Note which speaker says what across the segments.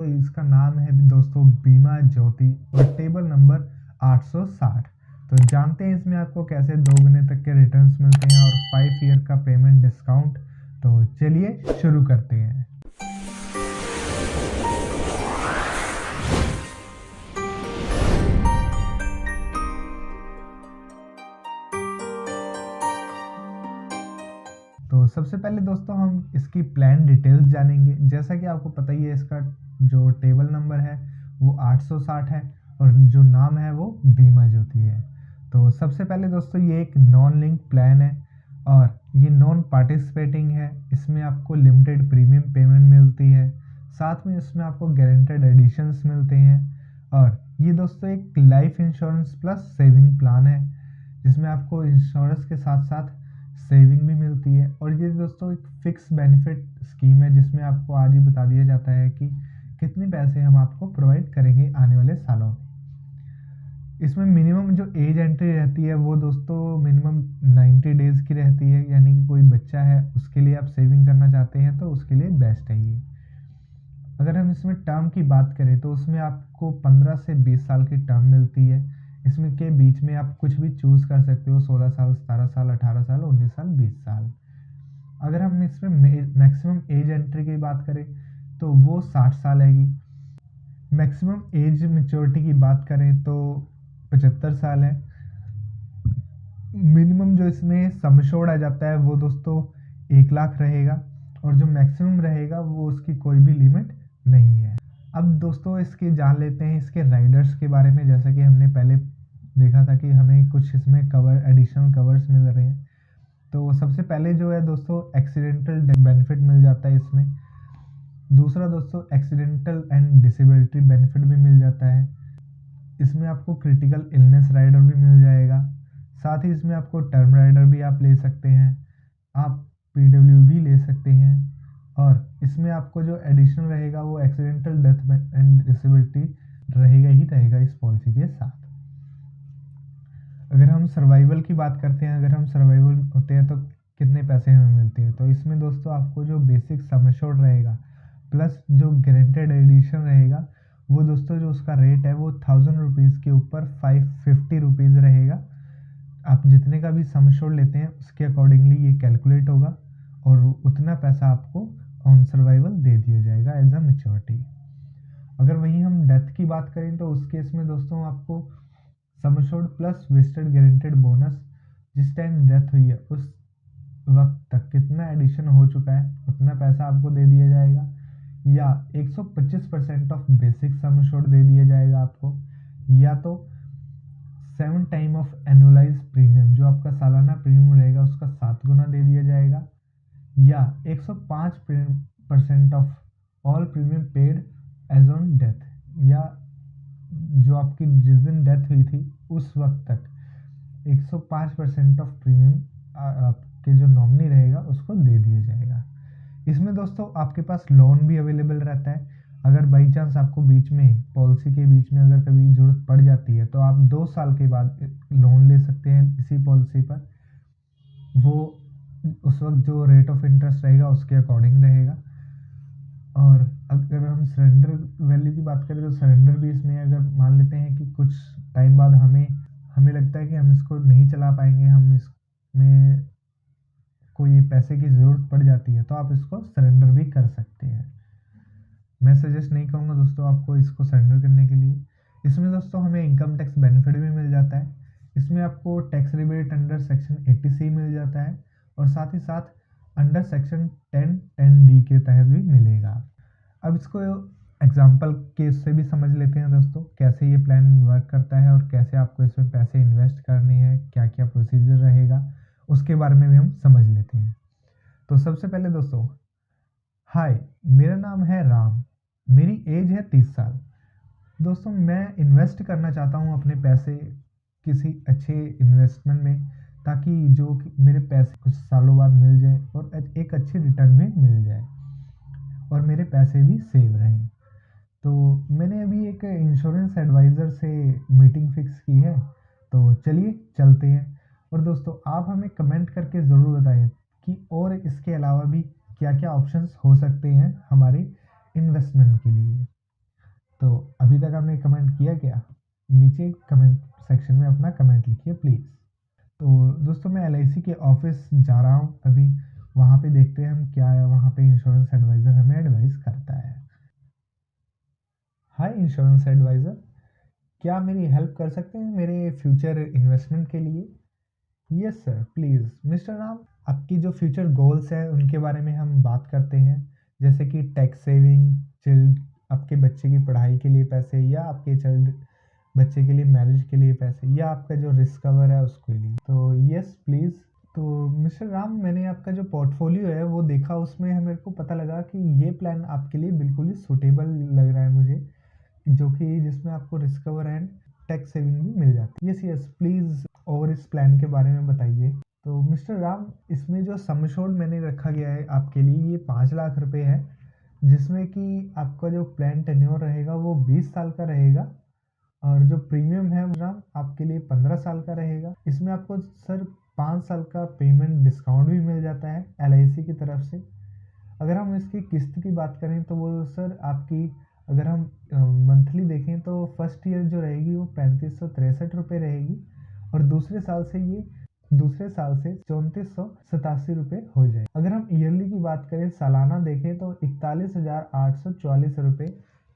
Speaker 1: तो इसका नाम है दोस्तों बीमा ज्योति और टेबल नंबर 860। तो जानते हैं इसमें आपको कैसे 2 गुने तक के रिटर्न्स मिलते हैं और 5 ईयर का पेमेंट डिस्काउंट। तो चलिए शुरू करते हैं। तो सबसे पहले दोस्तों हम इसकी प्लान डिटेल्स जानेंगे। जैसा कि आपको पता ही है, इसका जो टेबल नंबर है वो 860 है और जो नाम है वो बीमा ज्योति है। तो सबसे पहले दोस्तों ये एक नॉन लिंक प्लान है और ये नॉन पार्टिसिपेटिंग है। इसमें आपको लिमिटेड प्रीमियम पेमेंट मिलती है, साथ में इसमें आपको गारंटेड एडिशंस मिलते हैं। और ये दोस्तों एक life insurance plus saving plan है, जिसमें आपको इंश्योरेंस के साथ साथ सेविंग भी मिलती है। और ये दोस्तों एक फिक्स बेनिफिट स्कीम है, जिसमें आपको आज ही बता दिया जाता है कि कितने पैसे हम आपको प्रोवाइड करेंगे आने वाले सालों में। इसमें मिनिमम जो एज एंट्री रहती है वो दोस्तों मिनिमम 90 डेज़ की रहती है, यानी कि कोई बच्चा है उसके लिए आप सेविंग करना चाहते हैं तो उसके लिए बेस्ट है ये। अगर हम इसमें टर्म की बात करें तो उसमें आपको 15 से 20 साल की टर्म मिलती है। इसमें के बीच में आप कुछ भी चूज़ कर सकते हो, 16 साल, 17 साल, 18 साल, 19 साल, 20 साल। अगर हम इसमें मैक्सिमम एज एंट्री की बात करें तो वो 60 साल हैगी। मैक्सिमम एज मेच्योरिटी की बात करें तो 75 साल है। मिनिमम जो इसमें सम एश्योर्ड आ जाता है वो दोस्तों 1 लाख रहेगा और जो मैक्सिमम रहेगा वो उसकी कोई भी लिमिट नहीं है। अब दोस्तों इसके जान लेते हैं इसके राइडर्स के बारे में। जैसा कि हमने पहले देखा था कि हमें कुछ इसमें एडिशनल कवर्स मिल रहे हैं। तो सबसे पहले जो है दोस्तों एक्सीडेंटल बेनिफिट मिल जाता है इसमें। दूसरा दोस्तों एक्सीडेंटल एंड डिसेबिलिटी बेनिफिट भी मिल जाता है। इसमें आपको क्रिटिकल इलनेस राइडर भी मिल जाएगा। साथ ही इसमें आपको टर्म राइडर भी आप ले सकते हैं, आप PW भी ले सकते हैं। और इसमें आपको जो एडिशनल रहेगा वो एक्सीडेंटल डेथ एंड डिसेबिलिटी रहेगा ही रहेगा इस पॉलिसी के साथ। अगर हम सर्वाइवल की बात करते हैं, अगर हम सर्वाइवल होते हैं तो कितने पैसे हमें मिलते हैं, तो इसमें दोस्तों आपको जो बेसिक सम एश्योर्ड रहेगा प्लस जो गारंटेड एडिशन रहेगा वो दोस्तों जो उसका रेट है वो 1000 रुपीज़ के ऊपर 550 रुपीज़ रहेगा। आप जितने का भी सम एश्योर्ड लेते हैं उसके अकॉर्डिंगली ये कैलकुलेट होगा और उतना पैसा आपको ऑन सर्वाइवल दे दिया जाएगा एज अ मेच्योरिटी। अगर वहीं हम डेथ की बात करें तो उस केस में दोस्तों आपको sum assured plus vested guaranteed bonus, जिस टाइम डेथ हुई है उस वक्त तक कितना एडिशन हो चुका है उतना पैसा आपको दे दिया जाएगा, या 125% ऑफ बेसिक सम एश्योर्ड दे दिया जाएगा आपको, या तो 7 टाइम ऑफ एनुअलाइज प्रीमियम, जो आपका सालाना प्रीमियम रहेगा उसका 7 गुना दे दिया जाएगा, या 105% of all premium paid as on death, या जो आपकी जिस दिन डेथ हुई थी उस वक्त तक 105% ऑफ प्रीमियम आपके जो नॉमिनी रहेगा उसको दे दिया जाएगा। इसमें दोस्तों आपके पास लोन भी अवेलेबल रहता है। अगर बाई चांस आपको बीच में पॉलिसी के बीच में अगर कभी ज़रूरत पड़ जाती है तो आप 2 साल के बाद लोन ले सकते हैं इसी पॉलिसी पर। वो उस वक्त जो रेट ऑफ इंटरेस्ट रहेगा उसके अकॉर्डिंग रहेगा। और अगर हम सरेंडर वैल्यू की बात करें तो सरेंडर भी इसमें, अगर मान लेते हैं कि कुछ टाइम बाद हमें लगता है कि हम इसको नहीं चला पाएंगे, हम इसमें कोई पैसे की ज़रूरत पड़ जाती है तो आप इसको सरेंडर भी कर सकते हैं। मैं सजेस्ट नहीं करूँगा दोस्तों आपको इसको सरेंडर करने के लिए। इसमें दोस्तों हमें इनकम टैक्स बेनिफिट भी मिल जाता है। इसमें आपको tax rebate under section 80C मिल जाता है और साथ ही साथ अंडर सेक्शन 10(10)D के तहत भी मिलेगा। अब इसको एग्जाम्पल केस से भी समझ लेते हैं दोस्तों, कैसे ये प्लान वर्क करता है और कैसे आपको इसमें पैसे इन्वेस्ट करने हैं, क्या क्या प्रोसीजर रहेगा उसके बारे में भी हम समझ लेते हैं। तो सबसे पहले दोस्तों, हाय, मेरा नाम है राम, मेरी एज है 30 साल। दोस्तों मैं इन्वेस्ट करना चाहता हूँ अपने पैसे किसी अच्छे इन्वेस्टमेंट में, ताकि जो मेरे पैसे कुछ सालों बाद मिल जाए और एक अच्छी रिटर्न में मिल जाए और मेरे पैसे भी सेव रहें। तो मैंने अभी एक इंश्योरेंस एडवाइज़र से मीटिंग फिक्स की है, तो चलिए चलते हैं। और दोस्तों आप हमें कमेंट करके ज़रूर बताएं कि और इसके अलावा भी क्या क्या ऑप्शंस हो सकते हैं हमारे इन्वेस्टमेंट के लिए। तो अभी तक आपने कमेंट किया क्या? नीचे कमेंट सेक्शन में अपना कमेंट लिखिए प्लीज़। तो दोस्तों मैं LIC के ऑफिस जा रहा हूँ अभी, वहाँ पे देखते हैं हम क्या है, वहाँ पे इंश्योरेंस एडवाइज़र हमें एडवाइस करता है। हाय इंश्योरेंस एडवाइज़र, क्या मेरी हेल्प कर सकते हैं मेरे फ्यूचर इन्वेस्टमेंट के लिए? Yes sir please. Mister Ram, आपकी जो फ्यूचर गोल्स हैं उनके बारे में हम बात करते हैं, जैसे कि टैक्स सेविंग, चिल्ड, आपके बच्चे की पढ़ाई के लिए पैसे, या आपके चाइल्ड बच्चे के लिए मैरिज के लिए पैसे, या आपका जो रिस्क कवर है उसके लिए। तो यस प्लीज़। तो मिस्टर राम, मैंने आपका जो पोर्टफोलियो है वो देखा, उसमें मेरे को पता लगा कि ये प्लान आपके लिए बिल्कुल ही सूटेबल लग रहा है मुझे, जो कि जिसमें आपको risk cover and tax saving भी मिल जाती है। यस यस प्लीज़, और इस प्लान के बारे में बताइए। तो मिस्टर राम, इसमें जो सम एश्योर्ड मैंने रखा गया है आपके लिए, ये 5 लाख रुपए है, जिसमें कि आपका जो प्लान टेन्योर रहेगा वो 20 साल का रहेगा, और जो प्रीमियम है राम आपके लिए 15 साल का रहेगा। इसमें आपको सर 5 साल का पेमेंट डिस्काउंट भी मिल जाता है LIC की तरफ से। अगर हम इसकी किस्त की बात करें तो वो सर आपकी, अगर हम मंथली देखें तो फर्स्ट ईयर जो रहेगी वो 3563 रुपये रहेगी, और दूसरे साल से 3487 रुपये हो जाए। अगर हम ईयरली की बात करें, सालाना देखें तो 41,844 रुपये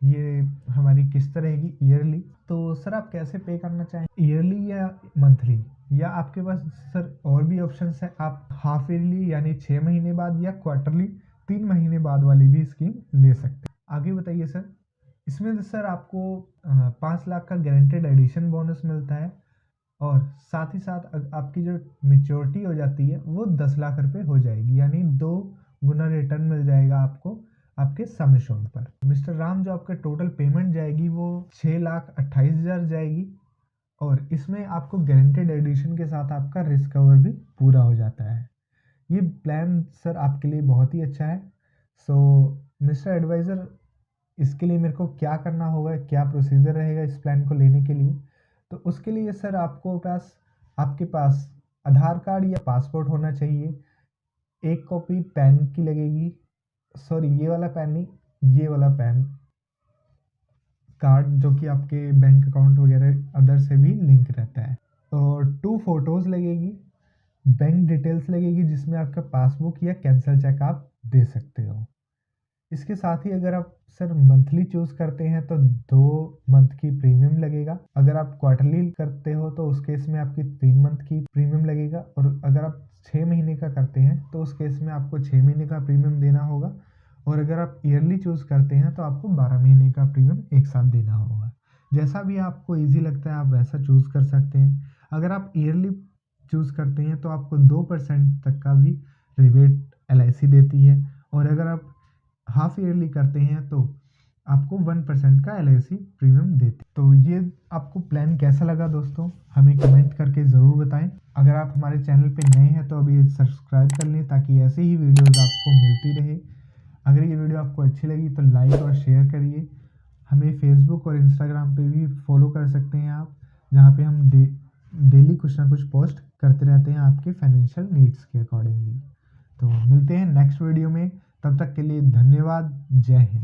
Speaker 1: ये हमारी किस्त रहेगी ईयरली। तो सर आप कैसे पे करना चाहें, ईयरली या मंथली, या आपके पास सर और भी ऑप्शंस हैं, आप हाफ ईयरली यानी 6 महीने बाद, या क्वार्टरली 3 महीने बाद वाली भी स्कीम ले सकते हैं। आगे बताइए सर। इसमें तो सर आपको 5 लाख का गारंटेड एडिशन बोनस मिलता है, और साथ ही साथ आपकी जो मैच्योरिटी हो जाती है वो 10 लाख रुपए हो जाएगी, यानी 2 गुना रिटर्न मिल जाएगा आपको आपके सम एश्योर्ड पर। मिस्टर राम, जो आपका टोटल पेमेंट जाएगी वो 6,28,000 जाएगी, और इसमें आपको गारंटेड एडिशन के साथ आपका रिस्क कवर भी पूरा हो जाता है। ये प्लान सर आपके लिए बहुत ही अच्छा है। सो मिस्टर एडवाइज़र, इसके लिए मेरे को क्या करना होगा, क्या प्रोसीजर रहेगा इस प्लान को लेने के लिए? तो उसके लिए सर आपके पास आधार कार्ड या पासपोर्ट होना चाहिए, एक कॉपी पैन की लगेगी, सॉरी ये वाला पैन नहीं, ये वाला पैन कार्ड जो कि आपके बैंक अकाउंट वगैरह अदर से भी लिंक रहता है, और 2 फोटोज़ लगेगी, बैंक डिटेल्स लगेगी जिसमें आपका पासबुक या कैंसल चेक आप दे सकते हो। इसके साथ ही अगर आप सर मंथली चूज़ करते हैं तो 2 मंथ की प्रीमियम लगेगा, अगर आप क्वार्टरली करते हो तो उस केस में आपकी 3 मंथ की प्रीमियम लगेगा, और अगर आप 6 महीने का करते हैं तो उस केस में आपको 6 महीने का प्रीमियम देना होगा, और अगर आप ईयरली चूज़ करते हैं तो आपको 12 महीने का प्रीमियम एक साथ देना होगा। जैसा भी आपको ईज़ी लगता है आप वैसा चूज़ कर सकते हैं। अगर आप ईयरली चूज़ करते हैं तो आपको 2% तक का भी रिबेट LIC देती है, और अगर आप हाफ ईयरली करते हैं तो आपको 1% का LIC प्रीमियम देती। तो ये आपको प्लान कैसा लगा दोस्तों, हमें कमेंट करके ज़रूर बताएं। अगर आप हमारे चैनल पे नए हैं तो अभी सब्सक्राइब कर लें, ताकि ऐसे ही वीडियोज़ आपको मिलती रहे। अगर ये वीडियो आपको अच्छी लगी तो लाइक और शेयर करिए। हमें फेसबुक और इंस्टाग्राम पे भी फॉलो कर सकते हैं आप, जहाँ पे हम डेली कुछ ना कुछ पोस्ट करते रहते हैं आपके फाइनेंशियल नीड्स के अकॉर्डिंगली। तो मिलते हैं नेक्स्ट वीडियो में, तब तक के लिए धन्यवाद। जय हिंद।